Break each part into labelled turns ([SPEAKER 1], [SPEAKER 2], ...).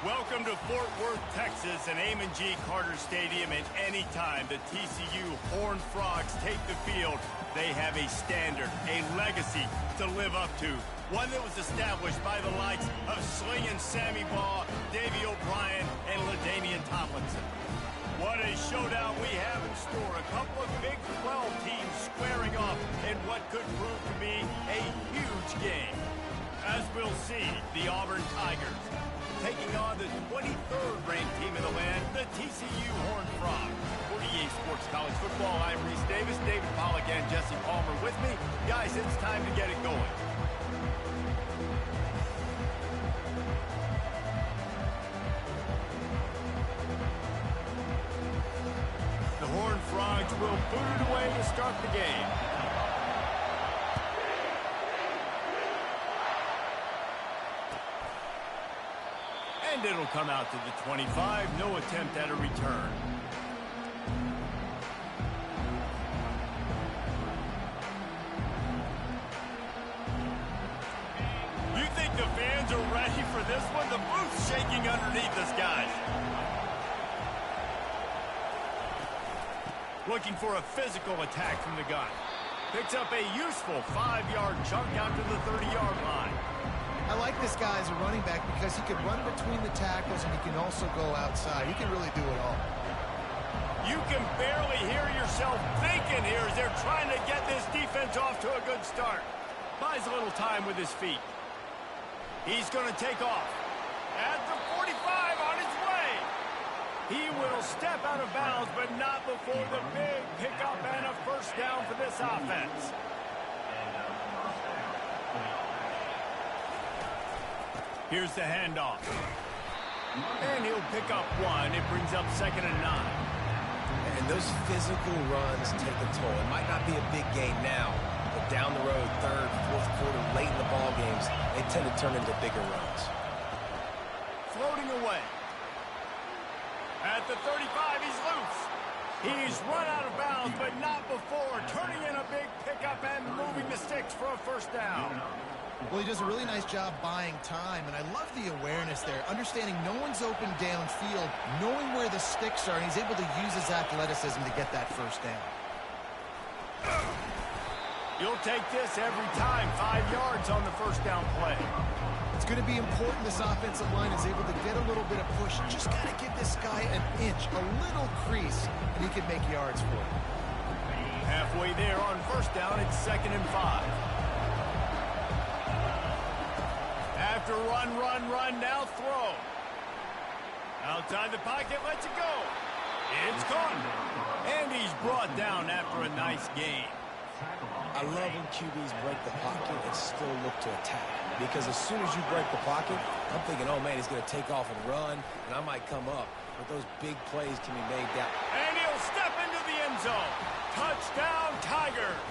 [SPEAKER 1] Welcome to Fort Worth, Texas, and Amon G. Carter Stadium. And anytime the TCU Horned Frogs take the field, they have a standard, a legacy to live up to. One that was established by the likes of Slingin' Sammy Baugh, Davey O'Brien, and LaDainian Tomlinson. What a showdown we have in store. A couple of Big 12 teams squaring off in what could prove to be a huge game. As we'll see, the Auburn Tigers taking on the 23rd ranked team in the land, the TCU Horned Frogs. For EA Sports College Football, I'm Reese Davis, David Pollack, and Jesse Palmer with me. Guys, it's time to get it going. The Horned Frogs will boot it away to start the game. And it'll come out to the 25. No attempt at a return. You think the fans are ready for this one? The booth's shaking underneath us, guys. Looking for a physical attack from the gun. Picks up a useful 5-yard chunk out to the 30-yard line.
[SPEAKER 2] I like this guy as a running back because he can run between the tackles and he can also go outside. He can really do it all.
[SPEAKER 1] You can barely hear yourself thinking here as they're trying to get this defense off to a good start. Buys a little time with his feet. He's going to take off. At the 45 on his way. He will step out of bounds, but not before the big pickup and a first down for this offense. Here's the handoff. And he'll pick up one. It brings up 2nd and 9.
[SPEAKER 3] And those physical runs take a toll. It might not be a big game now, but down the road, 3rd, 4th quarter, late in the ball games, they tend to turn into bigger runs.
[SPEAKER 1] Floating away. At the 35, he's loose. He's run out of bounds, but not before turning in a big pickup and moving the sticks for a first down.
[SPEAKER 2] Well, he does a really nice job buying time, and I love the awareness there, understanding no one's open downfield, knowing where the sticks are, and he's able to use his athleticism to get that first down.
[SPEAKER 1] You'll take this every time. 5 yards on the first down play.
[SPEAKER 2] It's going to be important this offensive line is able to get a little bit of push. Just got to give this guy an inch, a little crease, and he can make yards for it.
[SPEAKER 1] Halfway there on first down, it's 2nd and 5. After run, now throw. Outside the pocket, lets it go. It's caught. And he's brought down after a nice gain.
[SPEAKER 3] I love when QBs break the pocket and still look to attack. Because as soon as you break the pocket, I'm thinking, oh, man, he's going to take off and run, and I might come up. But those big plays can be made down.
[SPEAKER 1] And he'll step into the end zone. Touchdown, Tigers.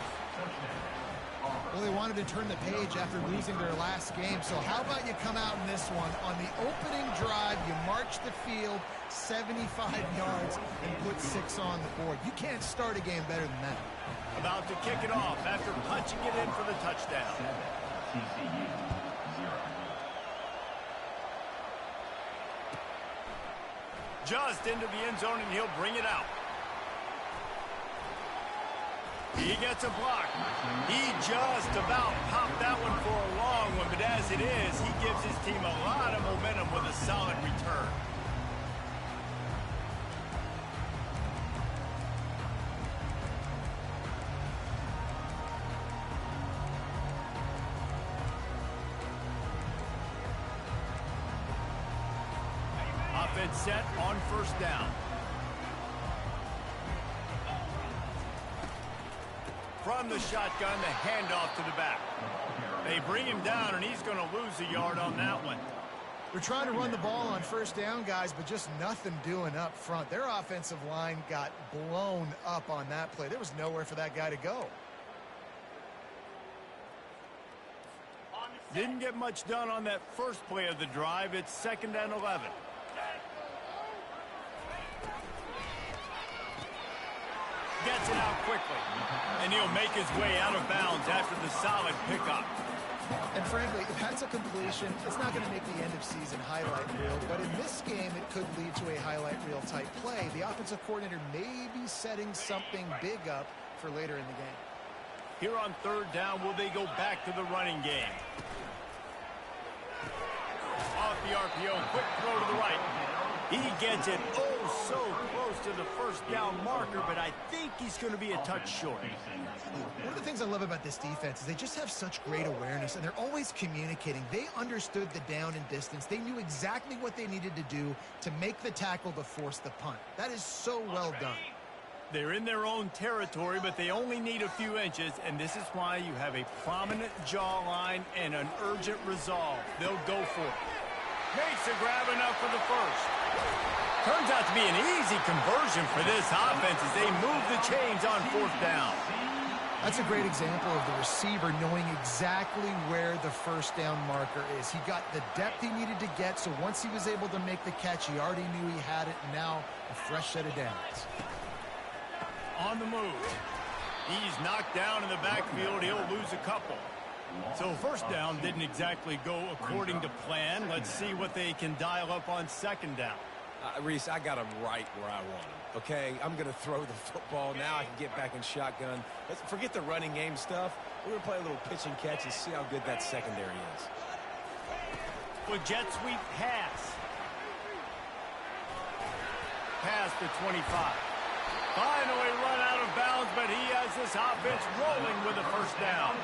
[SPEAKER 2] Well, they wanted to turn the page after losing their last game, so how about you come out in this one? On the opening drive, you march the field 75 yards and put 6 on the board. You can't start a game better than that.
[SPEAKER 1] About to kick it off after punching it in for the touchdown. Just into the end zone, and he'll bring it out. He gets a block. He just about popped that one for a long one, but as it is, he gives his team a lot of momentum with a solid return. Offense set on first down. From the shotgun, the handoff to the back. They bring him down, and he's going to lose a yard on that one.
[SPEAKER 2] They're trying to run the ball on first down, guys, but just nothing doing up front. Their offensive line got blown up on that play. There was nowhere for that guy to go.
[SPEAKER 1] Didn't get much done on that first play of the drive. It's 2nd and 11. Gets it out quickly. And he'll make his way out of bounds after the solid pickup.
[SPEAKER 2] And frankly, if that's a completion, it's not going to make the end-of-season highlight reel. But in this game, it could lead to a highlight reel type play. The offensive coordinator may be setting something big up for later in the game.
[SPEAKER 1] Here on third down, will they go back to the running game? Off the RPO, quick throw to the right. He gets it oh so close to the first down marker, but I think he's going to be a touch short.
[SPEAKER 2] One of the things I love about this defense is they just have such great awareness, and they're always communicating. They understood the down and distance. They knew exactly what they needed to do to make the tackle to force the punt. That is so well done.
[SPEAKER 1] They're in their own territory, but they only need a few inches, and this is why you have a prominent jawline and an urgent resolve. They'll go for it. Makes the grab enough for the first. Turns out to be an easy conversion for this offense as they move the chains on fourth down.
[SPEAKER 2] That's a great example of the receiver knowing exactly where the first down marker is. He got the depth he needed to get, so once he was able to make the catch, he already knew he had it, and now a fresh set of downs.
[SPEAKER 1] On the move. He's knocked down in the backfield. He'll lose a couple. So first down didn't exactly go according to plan. Let's see what they can dial up on second down.
[SPEAKER 3] Reese, I got him right where I want him. Okay, I'm going to throw the football. Now I can get back in shotgun. Let's forget the running game stuff. We're going to play a little pitch and catch and see how good that secondary is.
[SPEAKER 1] With jet sweep pass. Pass to 25. Finally run out of bounds, but he has this offense rolling with a first down.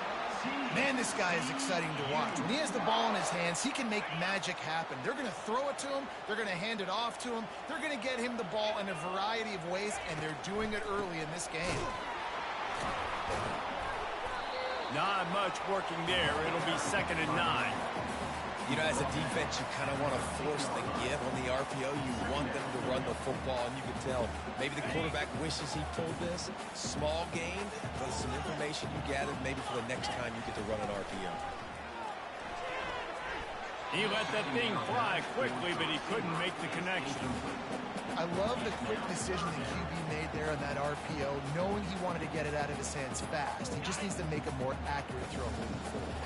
[SPEAKER 2] Man, this guy is exciting to watch. When he has the ball in his hands, he can make magic happen. They're going to throw it to him. They're going to hand it off to him. They're going to get him the ball in a variety of ways, and they're doing it early in this game.
[SPEAKER 1] Not much working there. It'll be 2nd and 9.
[SPEAKER 3] You know, as a defense, you kind of want to force the give on the RPO. You want them to run the football, and you can tell maybe the quarterback wishes he pulled this. Small gain, but some information you gathered maybe for the next time you get to run an RPO.
[SPEAKER 1] He let that thing fly quickly, but he couldn't make the connection.
[SPEAKER 2] I love the quick decision the QB made there on that RPO, knowing he wanted to get it out of his hands fast. He just needs to make a more accurate throw moving forward.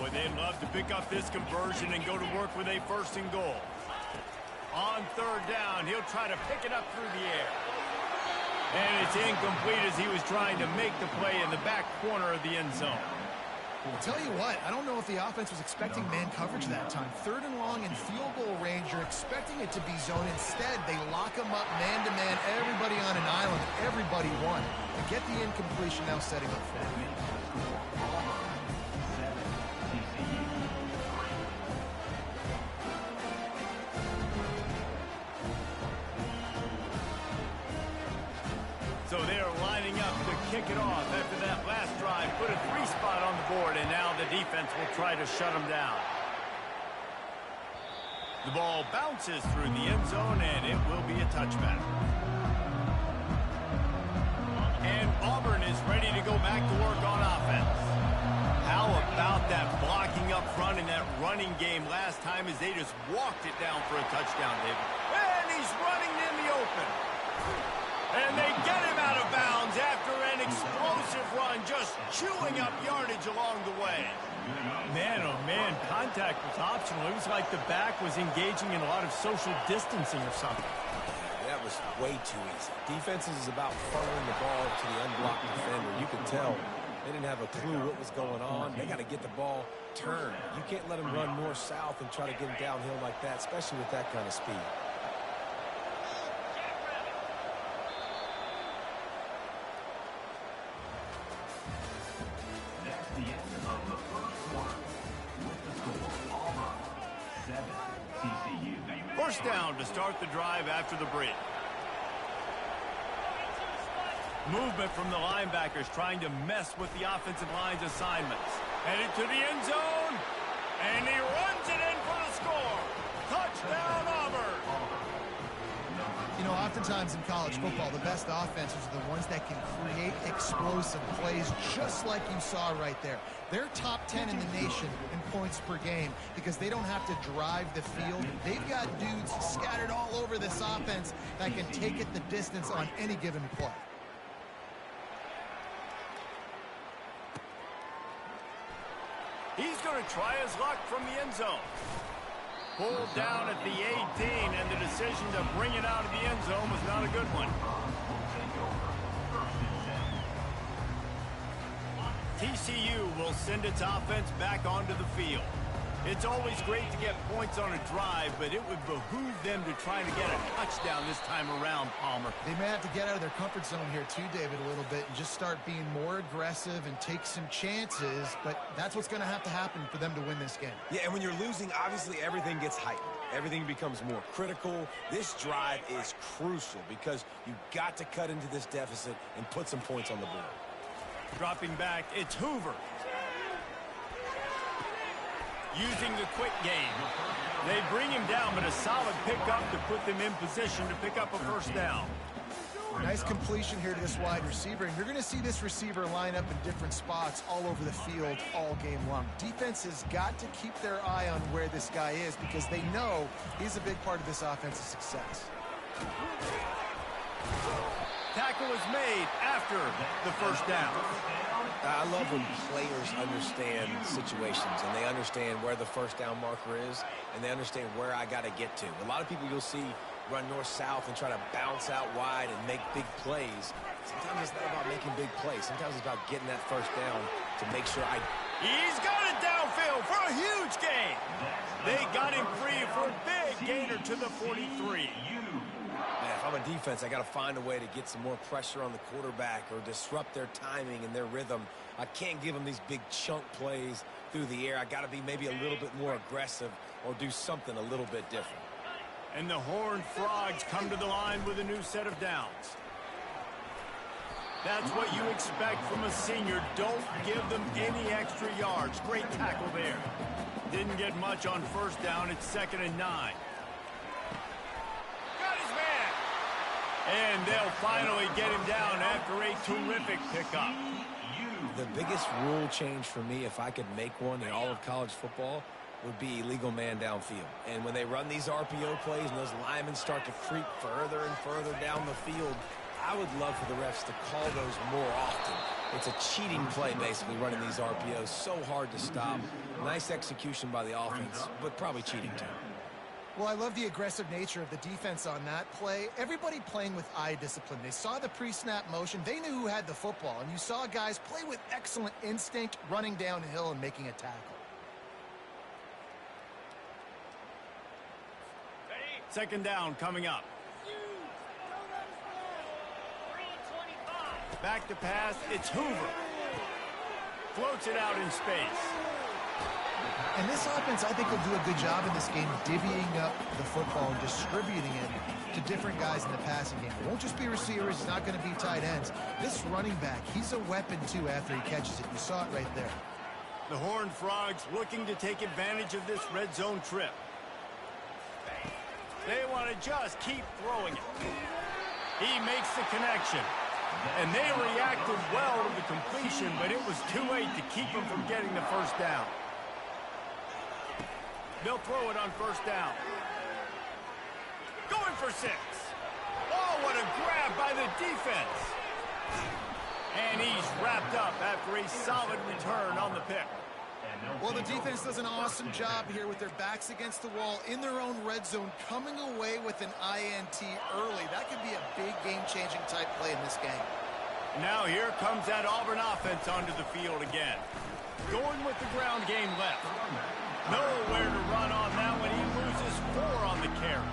[SPEAKER 1] Boy, they'd love to pick up this conversion and go to work with a 1st and goal. On third down, he'll try to pick it up through the air. And it's incomplete as he was trying to make the play in the back corner of the end zone.
[SPEAKER 2] I'll tell you what, I don't know if the offense was expecting man coverage that time. 3rd and long in field goal range, you're expecting it to be zone. Instead, they lock him up man-to-man, everybody on an island, everybody won. To get the incompletion now setting up for him.
[SPEAKER 1] So they are lining up to kick it off after that last drive. Put a 3-spot on the board, and now the defense will try to shut them down. The ball bounces through the end zone, and it will be a touchback. And Auburn is ready to go back to work on offense. How about that blocking up front in that running game last time as they just walked it down for a touchdown, David? And he's running in the open. And they get him out of bounds after an explosive run, just chewing up yardage along the way. Man, oh man, contact was optional. It was like the back was engaging in a lot of social distancing or something.
[SPEAKER 3] That was way too easy. Defenses is about funneling the ball to the unblocked defender. You could tell they didn't have a clue what was going on. They got to get the ball turned. You can't let them run north-south and try to get him downhill like that, especially with that kind of speed.
[SPEAKER 1] First down to start the drive after the break. Movement from the linebackers trying to mess with the offensive line's assignments. Headed to the end zone, and he runs it in for the score. Touchdown, Auburn.
[SPEAKER 2] You know, oftentimes in college football, the best offenses are the ones that can create explosive plays, just like you saw right there. They're top 10 in the nation in points per game because they don't have to drive the field. They've got dudes scattered all over this offense that can take it the distance on any given play.
[SPEAKER 1] He's going to try his luck from the end zone. Pulled down at the 18, and the decision to bring it out of the end zone was not a good one. TCU will send its offense back onto the field. It's always great to get points on a drive, but it would behoove them to try to get a touchdown this time around, Palmer.
[SPEAKER 2] They may have to get out of their comfort zone here too, David, a little bit and just start being more aggressive and take some chances, but that's what's going to happen for them to win this game.
[SPEAKER 3] Yeah, and when you're losing, obviously everything gets heightened. Everything becomes more critical. This drive is crucial because you've got to cut into this deficit and put some points on the board.
[SPEAKER 1] Dropping back, it's Hoover. Using the quick game. They bring him down, but a solid pickup to put them in position to pick up a first down.
[SPEAKER 2] Nice completion here to this wide receiver, and you're going to see this receiver line up in different spots all over the field all game long. Defense has got to keep their eye on where this guy is because they know he's a big part of this offense's success.
[SPEAKER 1] Tackle is made after the first down.
[SPEAKER 3] I love when players understand situations and they understand where the first down marker is and they understand where I got to get to. A lot of people you'll see run north-south and try to bounce out wide and make big plays. Sometimes it's not about making big plays. Sometimes it's about getting that first down to make sure
[SPEAKER 1] He's got it downfield for a huge gain. They got him free for a big gainer to the 43.
[SPEAKER 3] Man, if I'm a defense, I got to find a way to get some more pressure on the quarterback or disrupt their timing and their rhythm. I can't give them these big chunk plays through the air. I got to be maybe a little bit more aggressive or do something a little bit different.
[SPEAKER 1] And the Horned Frogs come to the line with a new set of downs. That's what you expect from a senior. Don't give them any extra yards. Great tackle there. Didn't get much on first down. It's 2nd and 9. And they'll finally get him down after a terrific pickup.
[SPEAKER 3] The biggest rule change for me, if I could make one in all of college football, would be illegal man downfield. And when they run these RPO plays and those linemen start to creep further and further down the field, I would love for the refs to call those more often. It's a cheating play, basically, running these RPOs. So hard to stop. Nice execution by the offense, but probably cheating too.
[SPEAKER 2] Well, I love the aggressive nature of the defense on that play. Everybody playing with eye discipline. They saw the pre-snap motion. They knew who had the football. And you saw guys play with excellent instinct, running downhill and making a tackle.
[SPEAKER 1] Second down coming up. Back to pass. It's Hoover. Floats it out in space.
[SPEAKER 2] And this offense, I think, will do a good job in this game divvying up the football and distributing it to different guys in the passing game. It won't just be receivers. It's not going to be tight ends. This running back, he's a weapon, too, after he catches it. You saw it right there.
[SPEAKER 1] The Horned Frogs looking to take advantage of this red zone trip. They want to just keep throwing it. He makes the connection. And they reacted well to the completion, but it was too late to keep him from getting the first down. They'll throw it on first down. Going for 6. Oh, what a grab by the defense. And he's wrapped up after a solid return on the pick.
[SPEAKER 2] Well, the defense does an awesome job here with their backs against the wall in their own red zone, coming away with an INT early. That could be a big game-changing type play in this game.
[SPEAKER 1] Now here comes that Auburn offense onto the field again. Going with the ground game left. Nowhere to run on that one. He loses 4 on the carry.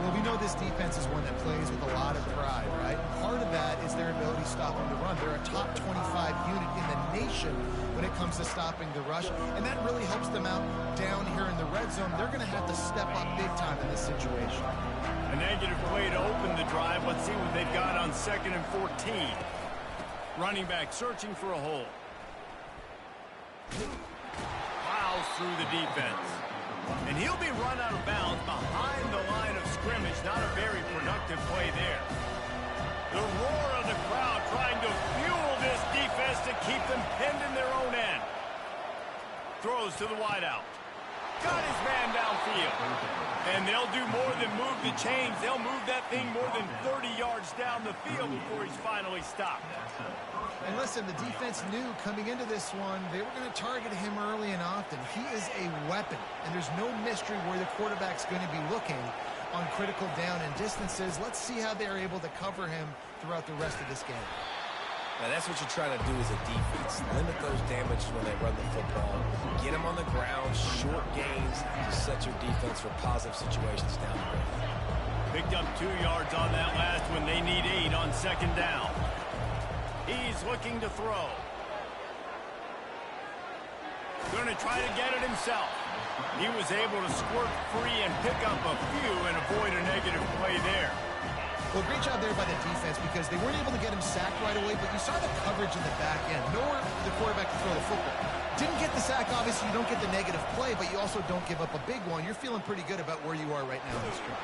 [SPEAKER 2] Well, we know this defense is one that plays with a lot of pride, right? Part of that is their ability stopping the run. They're a top 25 unit in the nation when it comes to stopping the rush, and that really helps them out down here in the red zone. They're going to have to step up big time in this situation.
[SPEAKER 1] A negative play to open the drive. Let's see what they've got on 2nd and 14. Running back searching for a hole. Plows through the defense. And he'll be run out of bounds behind the line of scrimmage. Not a very productive play there. The roar of the crowd trying to fuel this defense to keep them pinned in their own end. Throws to the wideout. got his man downfield. And they'll do more than move the chains. They'll move that thing more than 30 yards down the field before he's finally stopped.
[SPEAKER 2] And listen, the defense knew coming into this one, they were going to target him early and often. He is a weapon, and there's no mystery where the quarterback's going to be looking on critical down and distances. Let's see how they're able to cover him throughout the rest of this game.
[SPEAKER 3] Now, that's what you're trying to do as a defense. Limit those damages when they run the football. Get them on the ground, short gains to set your defense for positive situations down the road.
[SPEAKER 1] Picked up 2 yards on that last one. They need 8 on second down. He's looking to throw. Going to try to get it himself. He was able to squirt free and pick up a few and avoid a negative play there.
[SPEAKER 2] Well, great job there by the defense because they weren't able to get him sacked right away, but you saw the coverage in the back end. Nowhere for the quarterback to throw the football. Didn't get the sack, obviously. You don't get the negative play, but you also don't give up a big one. You're feeling pretty good about where you are right now in this drive.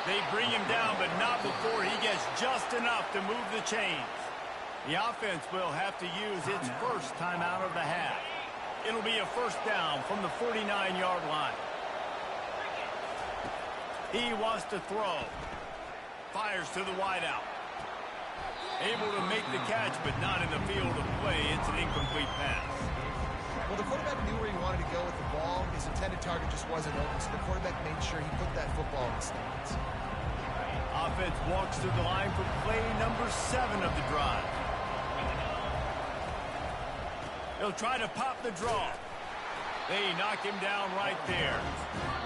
[SPEAKER 1] They bring him down, but not before he gets just enough to move the chains. The offense will have to use its first timeout of the half. It'll be a first down from the 49-yard line. He wants to throw. Fires to the wideout. Able to make the catch, but not in the field of play. It's an incomplete pass.
[SPEAKER 2] Well, the quarterback knew where he wanted to go with the ball. His intended target just wasn't open, so the quarterback made sure he put that football in the stands.
[SPEAKER 1] Offense walks to the line for play number 7 of the drive. They'll try to pop the draw. They knock him down right there.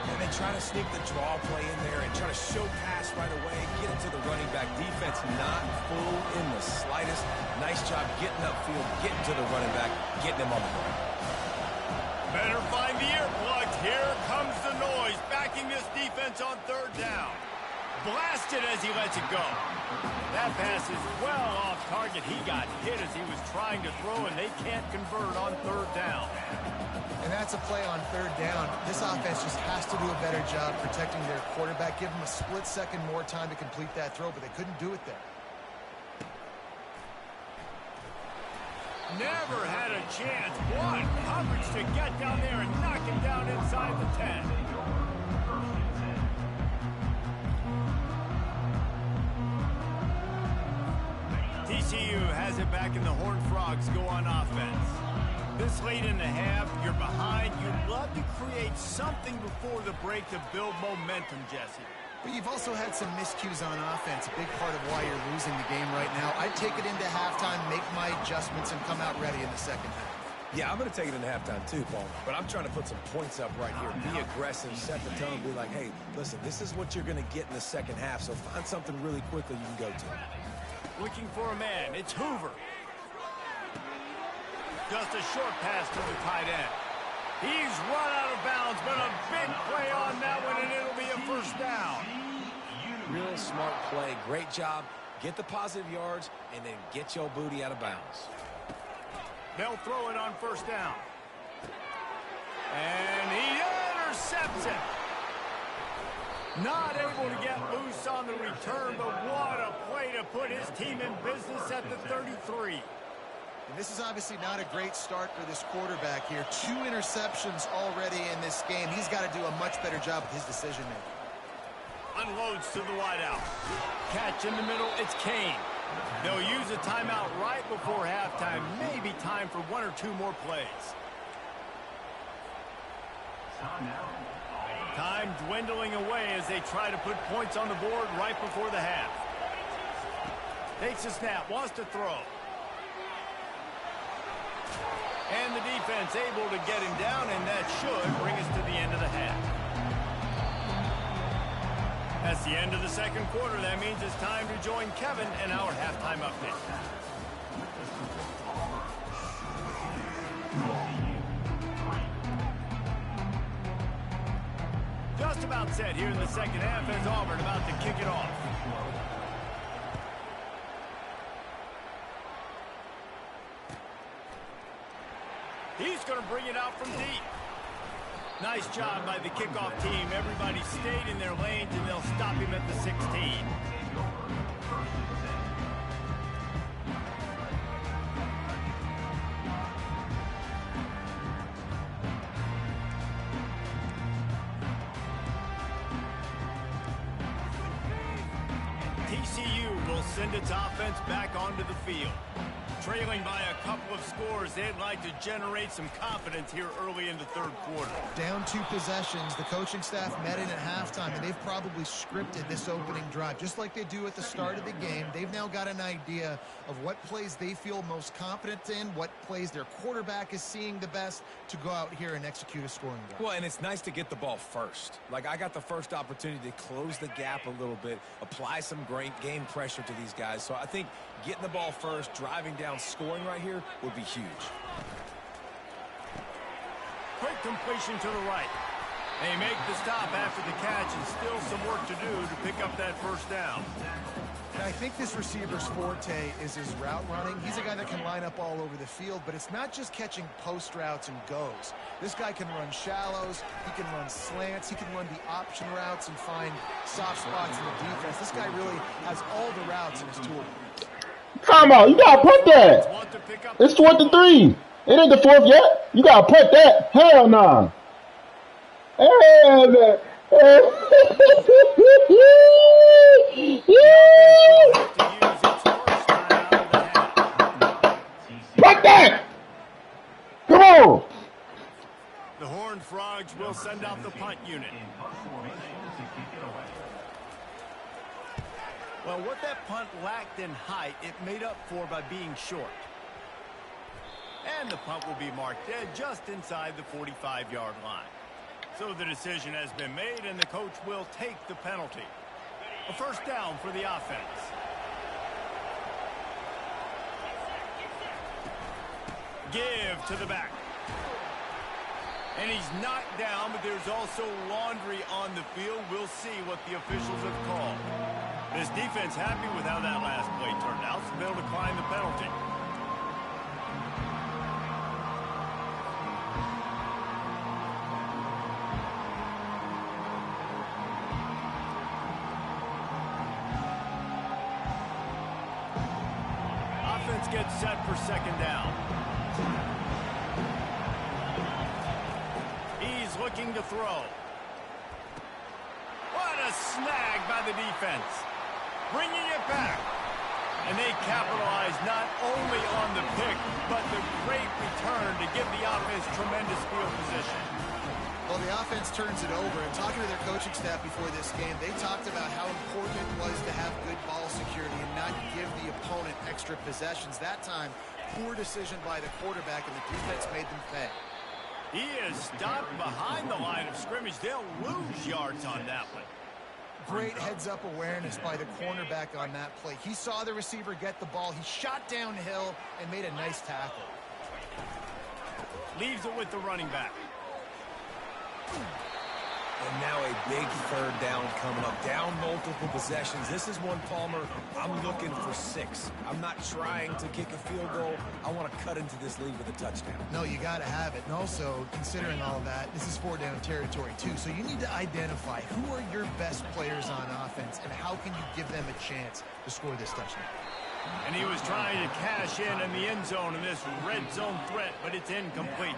[SPEAKER 3] And they try to sneak the draw play in there and try to show pass right away, get it to the running back. Defense not fooled in the slightest. Nice job getting upfield, getting to the running back, getting him on the ground.
[SPEAKER 1] Better find the earplugs. Here comes the noise, backing this defense on third down. Blasted as he lets it go. That pass is well off target. He got hit as he was trying to throw, and they can't convert on third down.
[SPEAKER 2] And that's a play on third down. This offense just has to do a better job protecting their quarterback. Give them a split second more time to complete that throw, but they couldn't do it there.
[SPEAKER 1] Never had a chance. One coverage to get down there and knock him down inside the 10. TCU has it back, and the Horned Frogs go on offense. This late in the half, you're behind. You'd love to create something before the break to build momentum, Jesse.
[SPEAKER 2] But you've also had some miscues on offense, a big part of why you're losing the game right now. I'd take it into halftime, make my adjustments, and come out ready in the second half.
[SPEAKER 3] Yeah, I'm going to take it into halftime too, Paul. But I'm trying to put some points up right here. Be aggressive, set the tone, be like, hey, listen, this is what you're going to get in the second half, so find something really quickly you can go to.
[SPEAKER 1] Looking for a man. It's Hoover. Just a short pass to the tight end. He's run out of bounds, but a big play on that one, and it'll be a first down.
[SPEAKER 3] Real smart play. Great job. Get the positive yards, and then get your booty out of bounds.
[SPEAKER 1] They'll throw it on first down. And he intercepts it. Not able to get loose on the return, but what a play to put his team in business at the 33.
[SPEAKER 2] And this is obviously not a great start for this quarterback here. 2 interceptions already in this game. He's got to do a much better job with his decision-making.
[SPEAKER 1] Unloads to the wideout. Catch in the middle, it's Kane. They'll use a timeout right before halftime. Maybe time for 1 or 2 more plays. Time dwindling away as they try to put points on the board right before the half. Takes a snap, wants to throw. And the defense able to get him down, and that should bring us to the end of the half. That's the end of the second quarter. That means it's time to join Kevin in our halftime update. Just about set here in the second half as Auburn about to kick it off. He's going to bring it out from deep. Nice job by the kickoff team. Everybody stayed in their lanes, and they'll stop him at the 16. send its offense back onto the field. Trailing by a couple of scores, they'd like to generate some confidence here early in the third quarter.
[SPEAKER 2] Down 2 possessions, the coaching staff met in at halftime, and they've probably scripted this opening drive. Just like they do at the start of the game, they've now got an idea of what plays they feel most confident in, what plays their quarterback is seeing the best to go out here and execute a scoring drive.
[SPEAKER 3] Well, and it's nice to get the ball first. Like, I got the first opportunity to close the gap a little bit, apply some great game pressure to these guys. So I think getting the ball first, driving down, scoring right here would be huge.
[SPEAKER 1] Quick completion to the right. They make the stop after the catch, and still some work to do to pick up that first down.
[SPEAKER 2] I think this receiver's forte is his route running. He's a guy that can line up all over the field, but it's not just catching post routes and goes. This guy can run shallows, he can run slants, he can run the option routes and find soft spots in the defense. This guy really has all the routes in his tool.
[SPEAKER 4] Time out. You gotta put that. It's 4th and 3. It ain't the 4th yet. You gotta put that. Hell nah. Put that. Come on.
[SPEAKER 1] The Horned Frogs will send out the punt unit. Well, what that punt lacked in height, it made up for by being short. And the punt will be marked dead just inside the 45-yard line. So the decision has been made, and the coach will take the penalty. A first down for the offense. Give to the back. And he's knocked down, but there's also laundry on the field. We'll see what the officials have called. This defense happy with how that last play turned out, so they'll decline the penalty. Offense gets set for second down. He's looking to throw. What a snag by the defense. Bringing it back. And they capitalize not only on the pick, but the great return to give the offense tremendous field position.
[SPEAKER 2] Well, the offense turns it over, and talking to their coaching staff before this game, they talked about how important it was to have good ball security and not give the opponent extra possessions. That time, poor decision by the quarterback, and the defense made them pay.
[SPEAKER 1] He is stopped behind the line of scrimmage. They'll lose yards on that one.
[SPEAKER 2] Great heads-up awareness by the cornerback on that play. He saw the receiver get the ball. He shot downhill and made a nice tackle.
[SPEAKER 1] Leaves it with the running back.
[SPEAKER 3] And now a big third down coming up. Down multiple possessions. This is one, Palmer, I'm looking for 6. I'm not trying to kick a field goal. I want to cut into this lead with a touchdown.
[SPEAKER 2] No, you got to have it. And also, considering all that, this is 4-down territory, too. So you need to identify who are your best players on offense and how can you give them a chance to score this touchdown.
[SPEAKER 1] And he was trying to cash in the end zone in this red zone threat, but it's incomplete.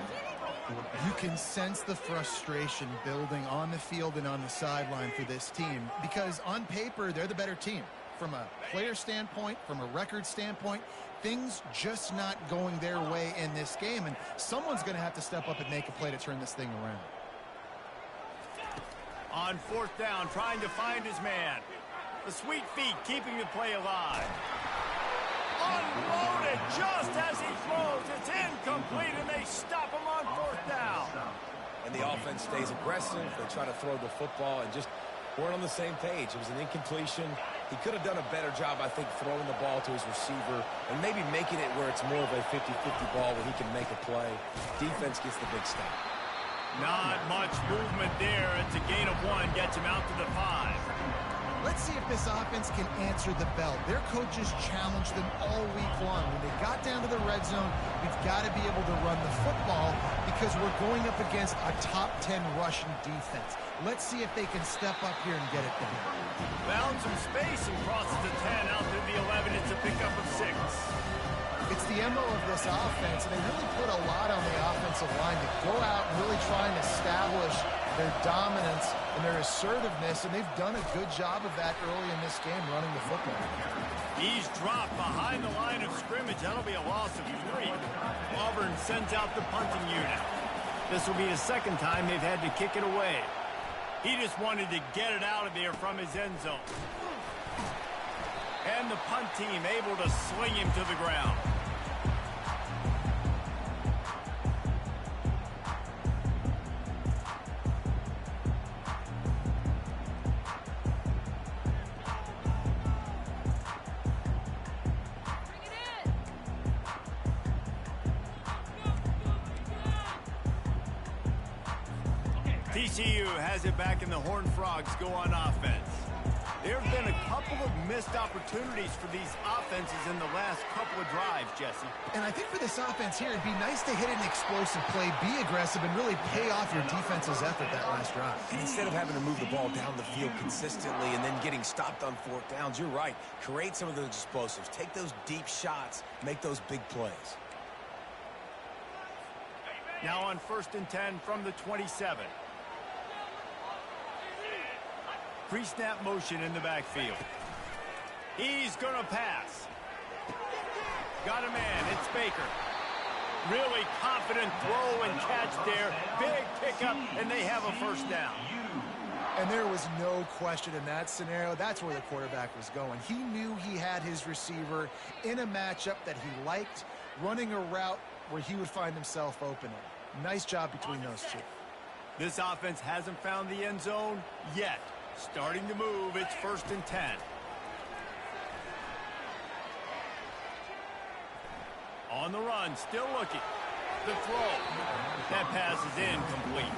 [SPEAKER 2] You can sense the frustration building on the field and on the sideline for this team because on paper, they're the better team. From a player standpoint, from a record standpoint, things just not going their way in this game, and someone's going to have to step up and make a play to turn this thing around.
[SPEAKER 1] On 4th down, trying to find his man. The sweet feet keeping the play alive. Unloaded just as he throws. It's incomplete, and they stop him on 4th down.
[SPEAKER 3] And the offense stays aggressive. They try to throw the football and just weren't on the same page. It was an incompletion. He could have done a better job, I think, throwing the ball to his receiver and maybe making it where it's more of a 50-50 ball where he can make a play. Defense gets the big stop.
[SPEAKER 1] Not much movement there. It's a gain of 1. Gets him out to the 5.
[SPEAKER 2] Let's see if this offense can answer the bell. Their coaches challenged them all week long. When they got down to the red zone, we've got to be able to run the football because we're going up against a top 10 rushing defense. Let's see if they can step up here and get it done.
[SPEAKER 1] Found some space and crosses the 10 out to the 11. It's a pickup of 6.
[SPEAKER 2] It's the MO of this offense, and they really put a lot on the offensive line to go out and really try and establish their dominance and their assertiveness, and they've done a good job of that early in this game running the football.
[SPEAKER 1] He's dropped behind the line of scrimmage. That'll be a loss of 3. Auburn sends out the punting unit. This will be the second time they've had to kick it away. He just wanted to get it out of there from his end zone. And the punt team able to sling him to the ground. TCU has it back, and the Horned Frogs go on offense. There have been a couple of missed opportunities for these offenses in the last couple of drives, Jesse.
[SPEAKER 2] And I think for this offense here, it'd be nice to hit an explosive play, be aggressive, and really pay off your defense's effort that last drive.
[SPEAKER 3] And instead of having to move the ball down the field consistently and then getting stopped on 4th downs, you're right. Create some of those explosives. Take those deep shots. Make those big plays.
[SPEAKER 1] Now on 1st and 10 from the 27. Pre-snap motion in the backfield. He's going to pass. Got a man. It's Baker. Really confident throw and catch there. Big pickup, and they have a 1st down.
[SPEAKER 2] And there was no question in that scenario. That's where the quarterback was going. He knew he had his receiver in a matchup that he liked, running a route where he would find himself open. Nice job between those two.
[SPEAKER 1] This offense hasn't found the end zone yet. Starting to move, it's 1st and 10. On the run, still looking. The throw. That pass is incomplete.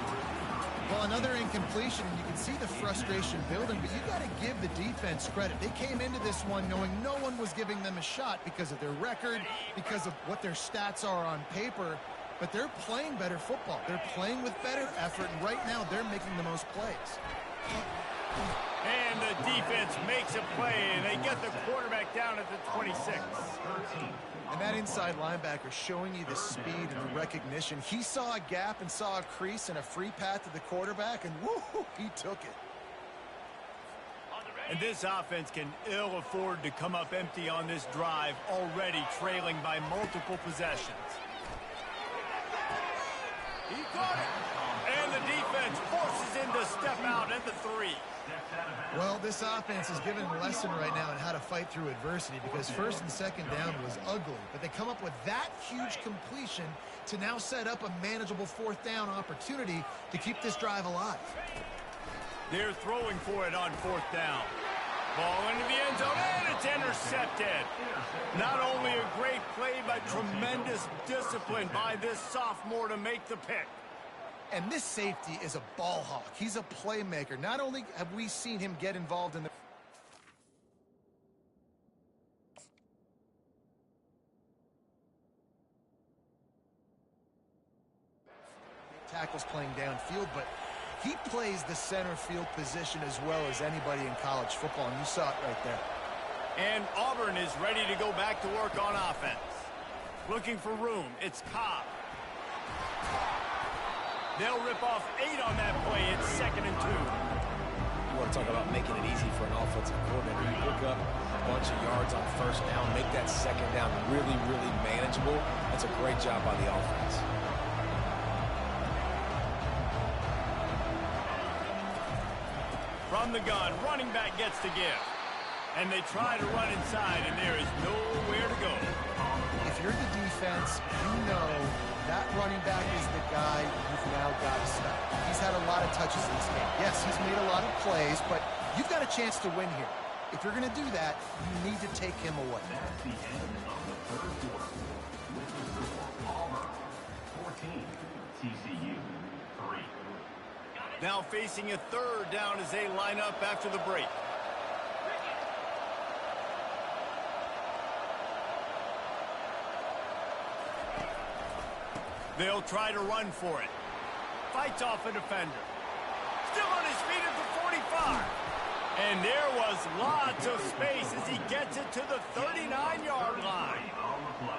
[SPEAKER 2] Well, another incompletion, and you can see the frustration building, but you got to give the defense credit. They came into this one knowing no one was giving them a shot because of their record, because of what their stats are on paper, but they're playing better football. They're playing with better effort, and right now they're making the most plays.
[SPEAKER 1] And the defense makes a play, and they get the quarterback down at the 26.
[SPEAKER 2] And that inside linebacker showing you the speed and the recognition. He saw a gap and saw a crease and a free path to the quarterback, and woo, he took it.
[SPEAKER 1] And this offense can ill afford to come up empty on this drive, already trailing by multiple possessions. He caught it. And the defense forces him to step out at the 3.
[SPEAKER 2] Well, this offense is given a lesson right now on how to fight through adversity, because 1st and 2nd down was ugly, but they come up with that huge completion to now set up a manageable 4th down opportunity to keep this drive alive.
[SPEAKER 1] They're throwing for it on 4th down. Ball into the end zone, and it's intercepted. Not only a great play, but tremendous discipline by this sophomore to make the pick.
[SPEAKER 2] And this safety is a ball hawk. He's a playmaker. Not only have we seen him get involved in the tackles playing downfield, but he plays the center field position as well as anybody in college football, and you saw it right there.
[SPEAKER 1] And Auburn is ready to go back to work on offense. Looking for room. It's Cobb. They'll rip off 8 on that play. It's 2nd and 2.
[SPEAKER 3] You want to talk about making it easy for an offensive coordinator. You pick up a bunch of yards on 1st down, make that 2nd down really, really manageable. That's a great job by the offense.
[SPEAKER 1] From the gun, running back gets to give. And they try to run inside, and there is nowhere to go.
[SPEAKER 2] If you're the defense, you know that running back is the guy you've now got to stop. He's had a lot of touches in this game. Yes, he's made a lot of plays, but you've got a chance to win here. If you're going to do that, you need to take him away.
[SPEAKER 5] That's the end of the 3rd quarter. This is the score. Auburn 14, TCU 3.
[SPEAKER 1] Now facing a 3rd down as they line up after the break. They'll try to run for it. Fights off a defender. Still on his feet at the 45. And there was lots of space as he gets it to the 39-yard line.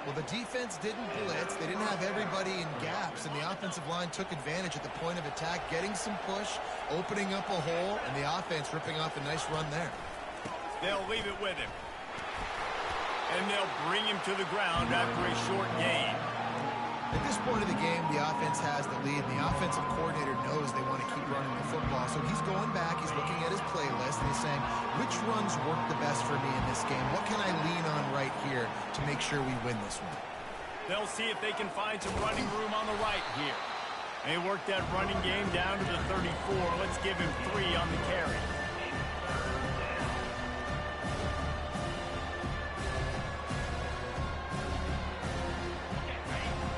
[SPEAKER 2] Well, the defense didn't blitz. They didn't have everybody in gaps, and the offensive line took advantage at the point of attack, getting some push, opening up a hole, and the offense ripping off a nice run there.
[SPEAKER 1] They'll leave it with him. And they'll bring him to the ground after a short gain.
[SPEAKER 2] At this point of the game, the offense has the lead, and the offensive coordinator knows they want to keep running the football. So he's going back, he's looking at his playlist, and he's saying, which runs work the best for me in this game? What can I lean on right here to make sure we win this one?
[SPEAKER 1] They'll see if they can find some running room on the right here. They work that running game down to the 34. Let's give him 3 on the carry.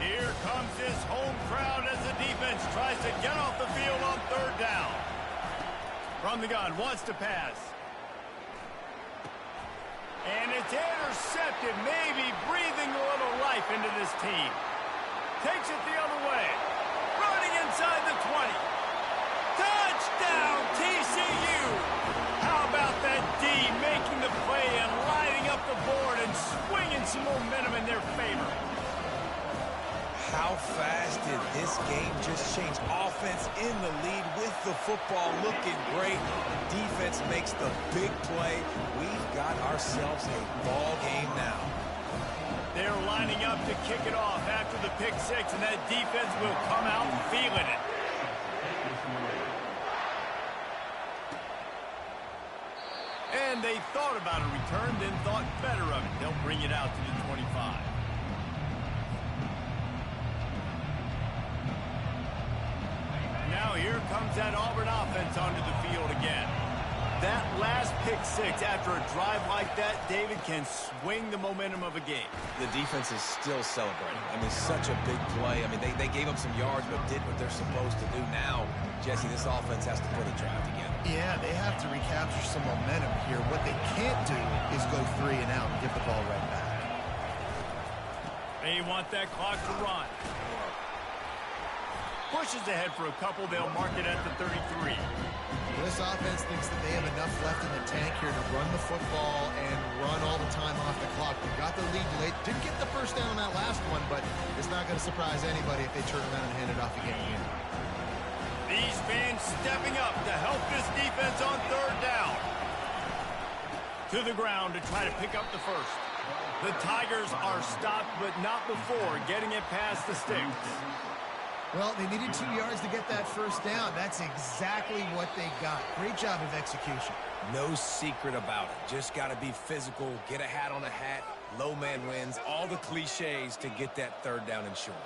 [SPEAKER 1] Here comes this home crowd as the defense tries to get off the field on 3rd down. From the gun, wants to pass. And it's intercepted, maybe breathing a little life into this team. Takes it the other way. Running inside the 20. Touchdown, TCU! How about that D making the play and lighting up the board and swinging some momentum in their favor?
[SPEAKER 3] How fast did this game just change? Offense in the lead with the football looking great. Defense makes the big play. We've got ourselves a ball game now.
[SPEAKER 1] They're lining up to kick it off after the pick 6, and that defense will come out feeling it. And they thought about a return, then thought better of it. They'll bring it out to the 25. Now here comes that Auburn offense onto the field again. That last pick 6 after a drive like that, David, can swing the momentum of a game.
[SPEAKER 3] The defense is still celebrating. I mean, such a big play. I mean, they gave up some yards but did what they're supposed to do. Now, Jesse, this offense has to put a drive together.
[SPEAKER 2] Yeah, they have to recapture some momentum here. What they can't do is go 3 and out and give the ball right back.
[SPEAKER 1] They want that clock to run. Pushes ahead for a couple. They'll mark it at the 33.
[SPEAKER 2] This offense thinks that they have enough left in the tank here to run the football and run all the time off the clock. They got the lead late. Didn't get the first down on that last one, but it's not going to surprise anybody if they turn around and hand it off again here.
[SPEAKER 1] These fans stepping up to help this defense on 3rd down. To the ground to try to pick up the first. The Tigers are stopped, but not before getting it past the sticks.
[SPEAKER 2] Well, they needed 2 yards to get that first down. That's exactly what they got. Great job of execution.
[SPEAKER 3] No secret about it. Just got to be physical, get a hat on a hat, low man wins, all the cliches to get that 3rd down and short.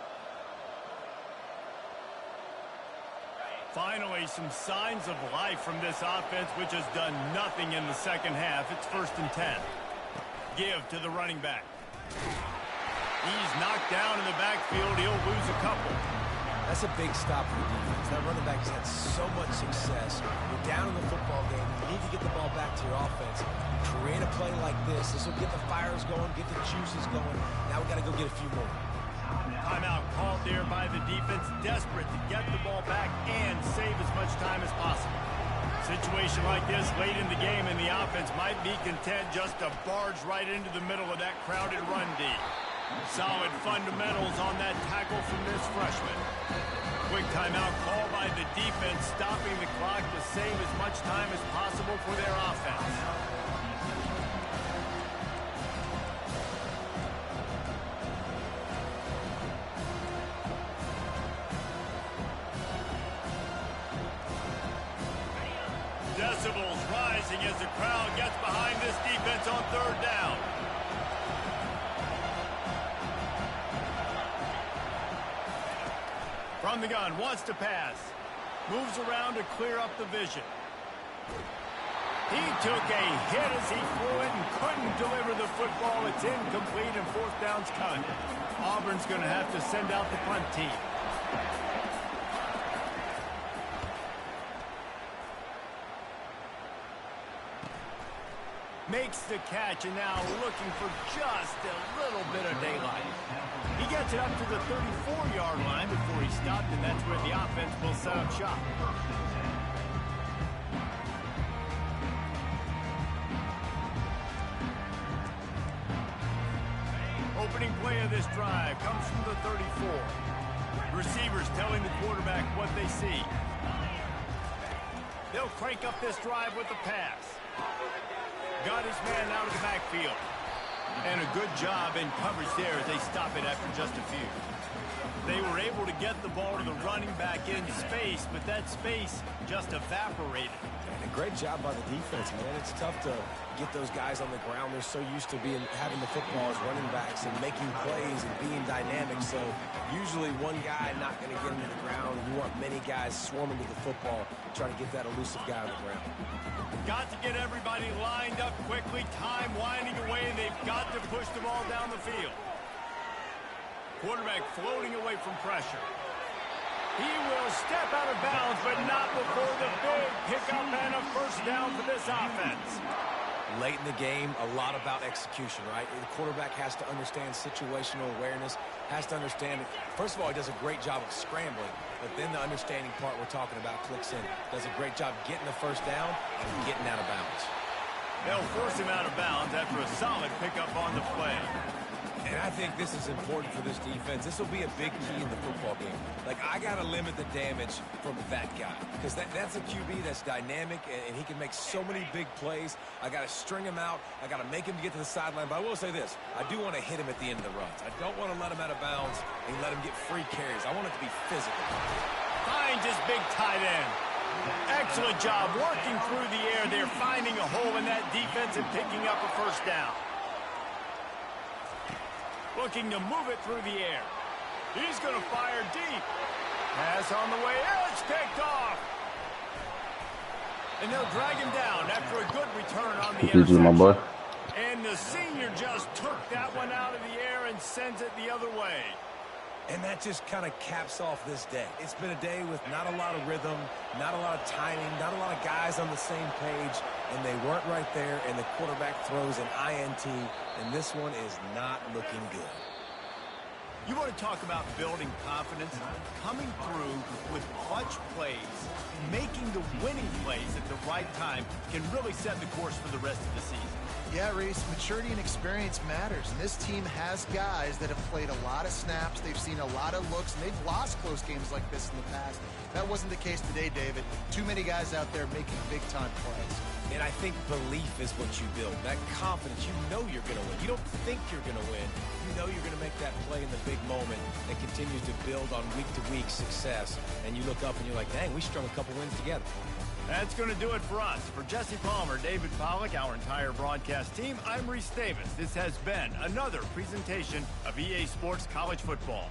[SPEAKER 1] Finally, some signs of life from this offense, which has done nothing in the second half. It's 1st and 10. Give to the running back. He's knocked down in the backfield. He'll lose a couple.
[SPEAKER 3] That's a big stop for the defense. That running back has had so much success. You're down in the football game. You need to get the ball back to your offense. Create a play like this. This will get the fires going, get the juices going. Now we got to go get a few more.
[SPEAKER 1] Timeout called there by the defense, desperate to get the ball back and save as much time as possible. Situation like this late in the game, and the offense might be content just to barge right into the middle of that crowded run D. Solid fundamentals on that tackle from this freshman. Quick timeout call by the defense, stopping the clock to save as much time as possible for their offense. Decibels rising as the crowd gets behind this defense on 3rd down. From the gun, wants to pass. Moves around to clear up the vision. He took a hit as he threw it and couldn't deliver the football. It's incomplete and 4th down's coming. Auburn's going to have to send out the punt team. Makes the catch, and now looking for just a little bit of daylight. He gets it up to the 34-yard line before he stopped, and that's where the offense will set up shop. opening play of this drive comes from the 34. Receivers telling the quarterback what they see. They'll crank up this drive with the pass. Got his man out of the backfield. And a good job in coverage there as they stop it after just a few. They were able to get the ball to the running back in space, but that space just evaporated.
[SPEAKER 3] And a great job by the defense, man. It's tough to get those guys on the ground. They're so used to having the football as running backs and making plays and being dynamic. So usually one guy not going to get him to the ground. You want many guys swarming to the football, trying to get that elusive guy on the ground.
[SPEAKER 1] Got to get everybody lined up quickly. Time winding away, and they've got to push the ball down the field. Quarterback floating away from pressure. He will step out of bounds, but not before the big pickup and a first down for this offense.
[SPEAKER 3] Late in the game, a lot about execution, right? The quarterback has to understand situational awareness, has to understand, first of all, he does a great job of scrambling, but then the understanding part we're talking about clicks in. Does a great job getting the first down and getting out of bounds.
[SPEAKER 1] They'll force him out of bounds after a solid pickup on the play.
[SPEAKER 3] And I think this is important for this defense. This will be a big key in the football game. Like, I got to limit the damage from that guy because that's a QB that's dynamic, and he can make so many big plays. I got to string him out. I got to make him get to the sideline. But I will say this. I do want to hit him at the end of the runs. I don't want to let him out of bounds and let him get free carries. I want it to be physical.
[SPEAKER 1] Finds his big tight end. Excellent job working through the air there, finding a hole in that defense and picking up a first down. Looking to move it through the air. He's going to fire deep. Pass on the way. It's picked off. And they'll drag him down after a good return on the interception.
[SPEAKER 4] My boy.
[SPEAKER 1] And the senior just took that one out of the air and sends it the other way.
[SPEAKER 3] And that just kind of caps off this day. It's been a day with not a lot of rhythm, not a lot of timing, not a lot of guys on the same page, and they weren't right there, and the quarterback throws an INT, and this one is not looking good.
[SPEAKER 1] You want to talk about building confidence? Coming through with clutch plays, making the winning plays at the right time can really set the course for the rest of the season.
[SPEAKER 2] Yeah, Reese, maturity and experience matters. And this team has guys that have played a lot of snaps. They've seen a lot of looks, and they've lost close games like this in the past. That wasn't the case today, David. Too many guys out there making big-time plays.
[SPEAKER 3] And I think belief is what you build. That confidence, you know you're going to win. You don't think you're going to win. You know you're going to make that play in the big moment that continues to build on week-to-week success. And you look up and you're like, dang, we strung a couple wins together.
[SPEAKER 1] That's going to do it for us. For Jesse Palmer, David Pollack, our entire broadcast team, I'm Reese Davis. This has been another presentation of EA Sports College Football.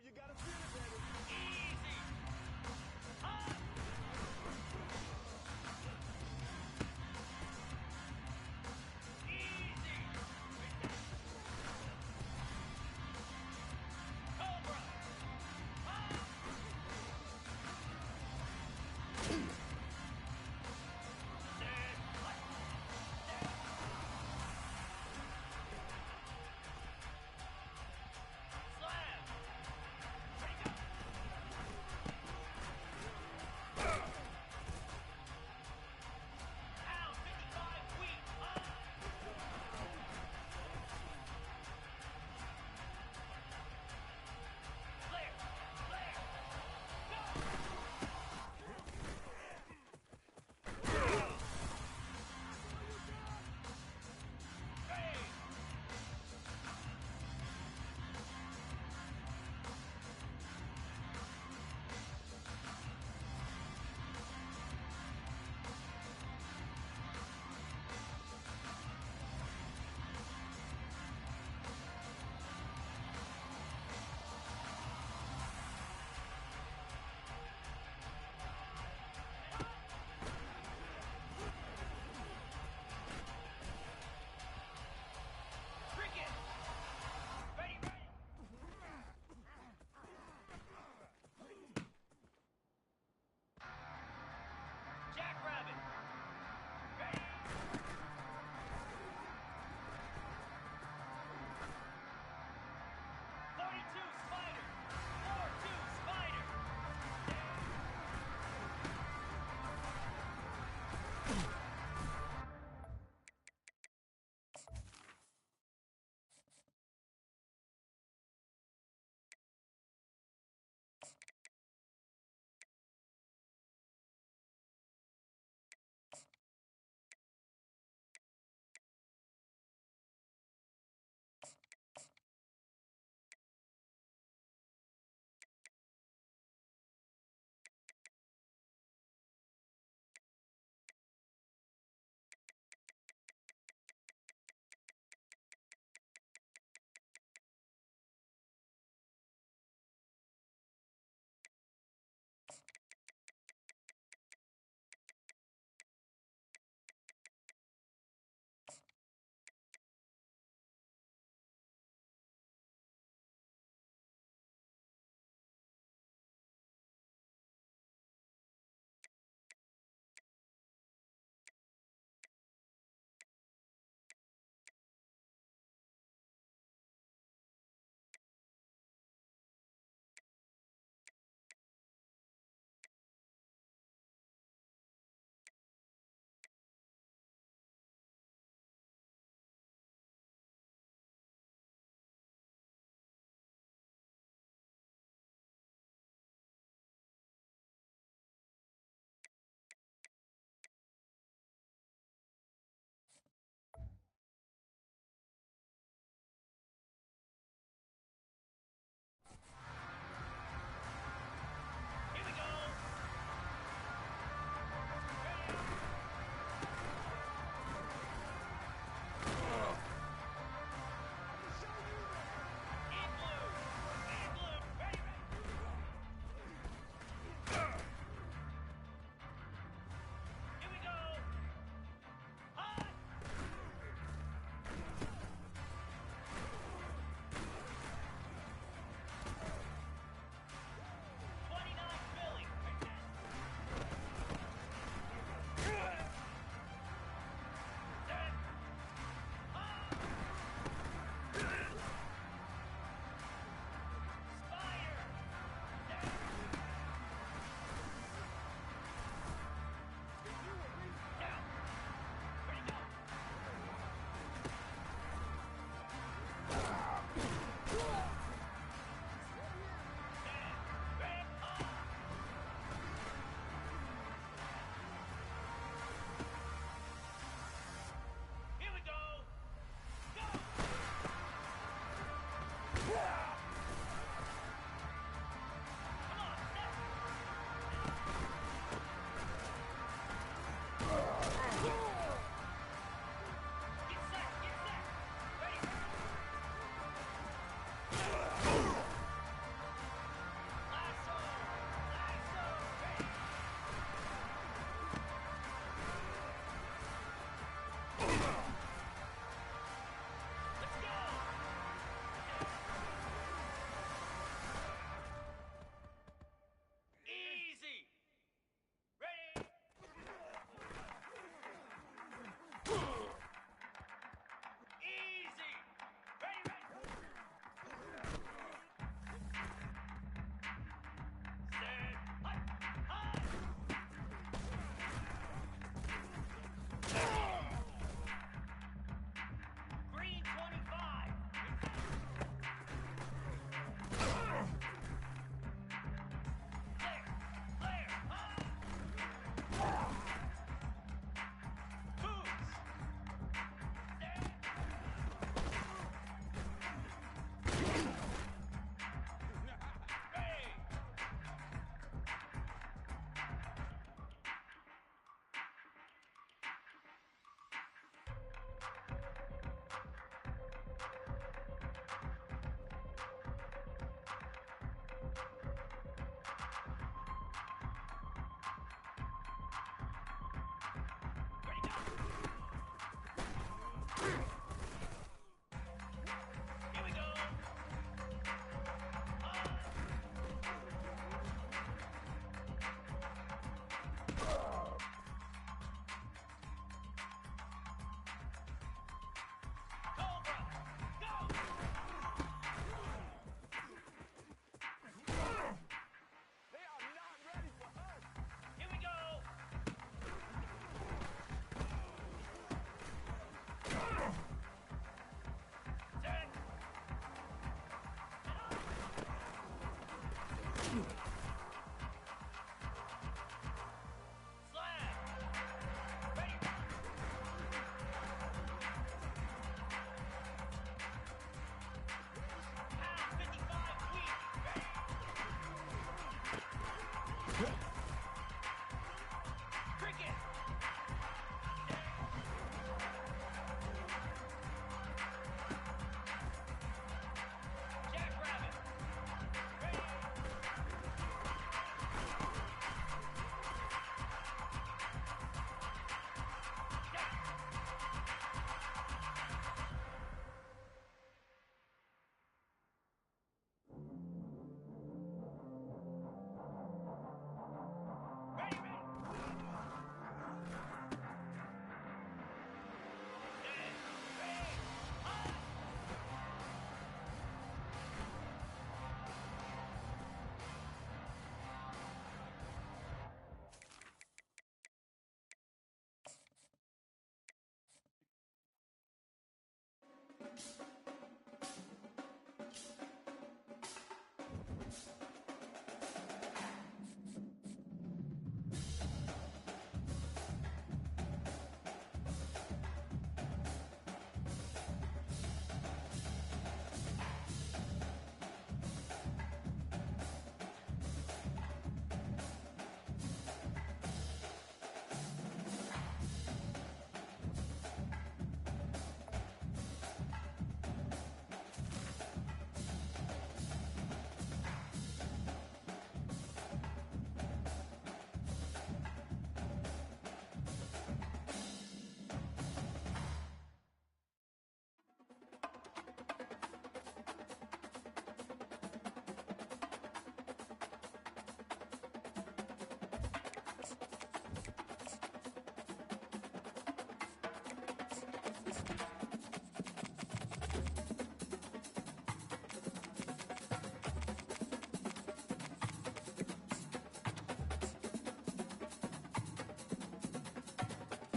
[SPEAKER 1] you got to feel